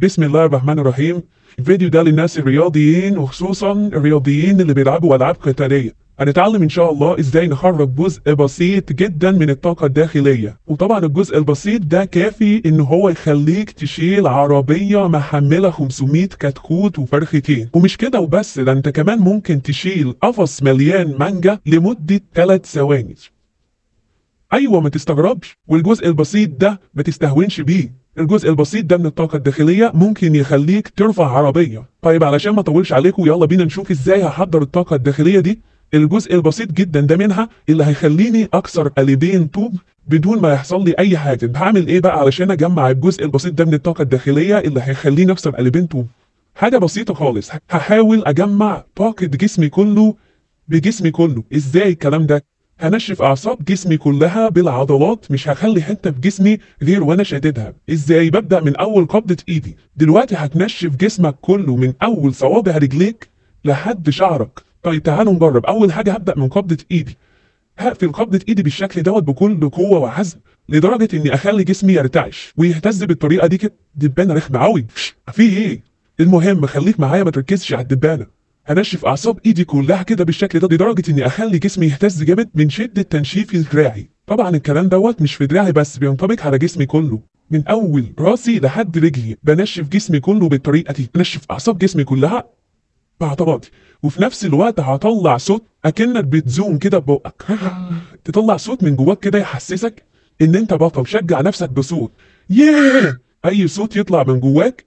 بسم الله الرحمن الرحيم. الفيديو ده للناس الرياضيين وخصوصا الرياضيين اللي بيلعبوا ألعاب قتالية. هنتعلم إن شاء الله إزاي نخرج جزء بسيط جدا من الطاقة الداخلية، وطبعا الجزء البسيط ده كافي إن هو يخليك تشيل عربية محملة 500 كتكوت وفرختين. ومش كده وبس، ده أنت كمان ممكن تشيل قفص مليان مانجا لمدة 3 ثواني. أيوة، ما تستغربش، والجزء البسيط ده ما تستهونش بيه. الجزء البسيط ده من الطاقة الداخلية ممكن يخليك ترفع عربية. طيب علشان ما اطولش عليكم، يلا بينا نشوف ازاي هحضر الطاقة الداخلية دي. الجزء البسيط جدا ده منها اللي هيخليني اكسر قالبين طوب بدون ما يحصل لي اي حاجة. هعمل ايه بقى علشان اجمع الجزء البسيط ده من الطاقة الداخلية اللي هيخليني اكسر قالبين طوب؟ حاجة بسيطة خالص، هحاول اجمع طاقة جسمي كله بجسمي كله. ازاي الكلام ده؟ هنشف اعصاب جسمي كلها بالعضلات، مش هخلي حته في جسمي غير وانا شاددها. ازاي؟ ببدا من اول قبضه ايدي. دلوقتي هتنشف جسمك كله من اول صوابع رجليك لحد شعرك. طيب تعالوا نجرب. اول حاجه هبدا من قبضه ايدي. هقفل قبضه ايدي بالشكل دوت بكل قوه وعزم، لدرجه اني اخلي جسمي يرتعش ويهتز بالطريقه دي كده. دبانه رخمه قوي، في ايه؟ المهم خليك معايا، ما تركزش على الدبانه. هنشف اعصاب ايدي كلها كده بالشكل ده لدرجه اني اخلي جسمي يهتز جامد من شده تنشيف دراعي. طبعا الكلام دوت مش في دراعي بس، بينطبق على جسمي كله من اول راسي لحد رجلي. بنشف جسمي كله بالطريقه دي، بنشف اعصاب جسمي كلها بعضلاتي، وفي نفس الوقت هطلع صوت اكنك بتزوم كده ببقك. تطلع صوت من جواك كده يحسسك ان انت بطل. شجع نفسك بصوت ياه. اي صوت يطلع من جواك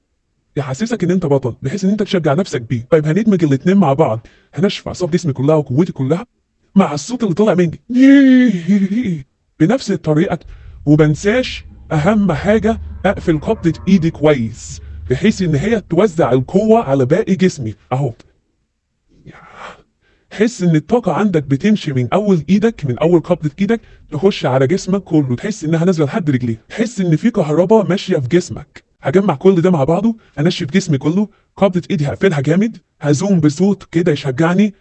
يحسسك ان انت بطل، بحيث ان انت تشجع نفسك بيه. طيب هندمج الاتنين مع بعض. هنشف اعصاب جسمي كلها وقوتي كلها مع الصوت اللي طالع مني بنفس الطريقه. ومنساش اهم حاجه، اقفل قبضه ايدي كويس بحيث ان هي توزع القوه على باقي جسمي. اهو، حس ان الطاقه عندك بتمشي من اول ايدك، من اول قبضه ايدك تخش على جسمك كله. تحس انها نازله لحد رجليك، تحس ان في كهرباء ماشيه في جسمك. هجمع كل ده مع بعضه، انشف جسمي كله. قبضه ايدي هقفلها جامد، هزوم بصوت كده يشجعني.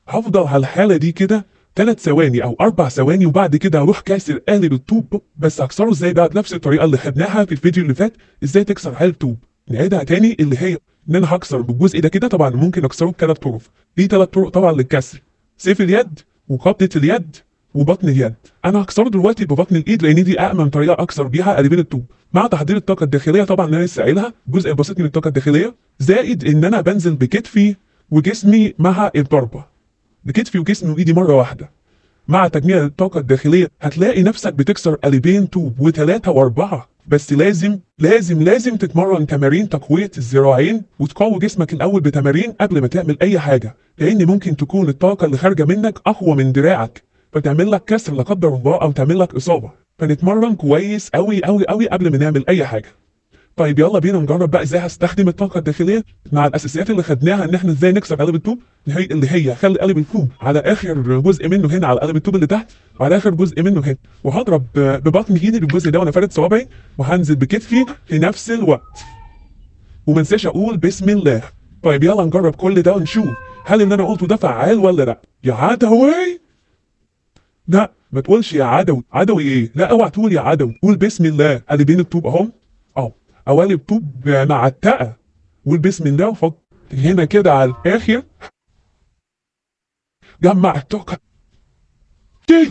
هفضل على الحاله دي كده 3 ثواني او 4 ثواني، وبعد كده اروح كاسر قالب الطوب. بس هكسره ازاي بقى؟ بنفس الطريقه اللي خدناها في الفيديو اللي فات، ازاي تكسر قالب طوب. نعيدها تاني، اللي هي ان انا هكسر بالجزء ده كده. طبعا ممكن اكسره ب3 طرق. في 3 طرق طبعا للكسر: سيف اليد، وقبضه اليد، وبطن اليد. انا هكسره دلوقتي ببطن الايد لان دي امن طريقه اكسر بيها قالبين الطوب، مع تحضير الطاقه الداخليه طبعا اللي انا لسه قايلها، جزء بسيط من الطاقه الداخليه، زائد ان انا بنزل بكتفي وجسمي مع الضربه. بكتفي وجسمي وايدي مره واحده. مع تجميع الطاقه الداخليه هتلاقي نفسك بتكسر قالبين طوب و3 و4. بس لازم لازم لازم تتمرن تمارين تقويه الذراعين، وتقوي جسمك الاول بتمارين قبل ما تعمل اي حاجه، لان ممكن تكون الطاقه اللي خارجه منك اقوى من دراعك فتعمل لك كسر لا قدر الله، او تعمل لك اصابه. فنتمرن كويس قوي قوي قوي قبل ما نعمل اي حاجه. طيب يلا بينا نجرب بقى ازاي هستخدم الطاقه الداخليه مع الاساسيات اللي خدناها، ان احنا ازاي نكسر قالب الطوب. اللي هي خلي قالب الطوب على اخر جزء منه هنا، على قالب الطوب اللي تحت، وعلى اخر جزء منه هنا. وهضرب ببطن ايدي بالجزء ده وانا فارد صوابعي، وهنزل بكتفي في نفس الوقت. وما انساش اقول بسم الله. طيب يلا نجرب كل ده ونشوف هل اللي انا قلته ده فعال ولا لا. يا عدوي، لا ما تقولش يا عدوي. عدوي ايه؟ لا اوعى تقول يا عدوي، قول بسم الله. قالبين الطوب اهم، اهو قوالب طوب معتقه. قول بسم الله وحط هنا كده على الاخر. جمع الطاقه دي.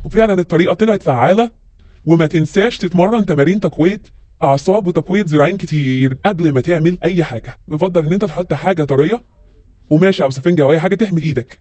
وفعلا الطريقه طلعت فعاله. وما تنساش تتمرن تمارين تقويه اعصاب وتقويه ذراعين كتير قبل ما تعمل اي حاجه. بفضل ان انت تحط حاجه طريه، قماشه او سفنجه او اي حاجه تحمي ايدك.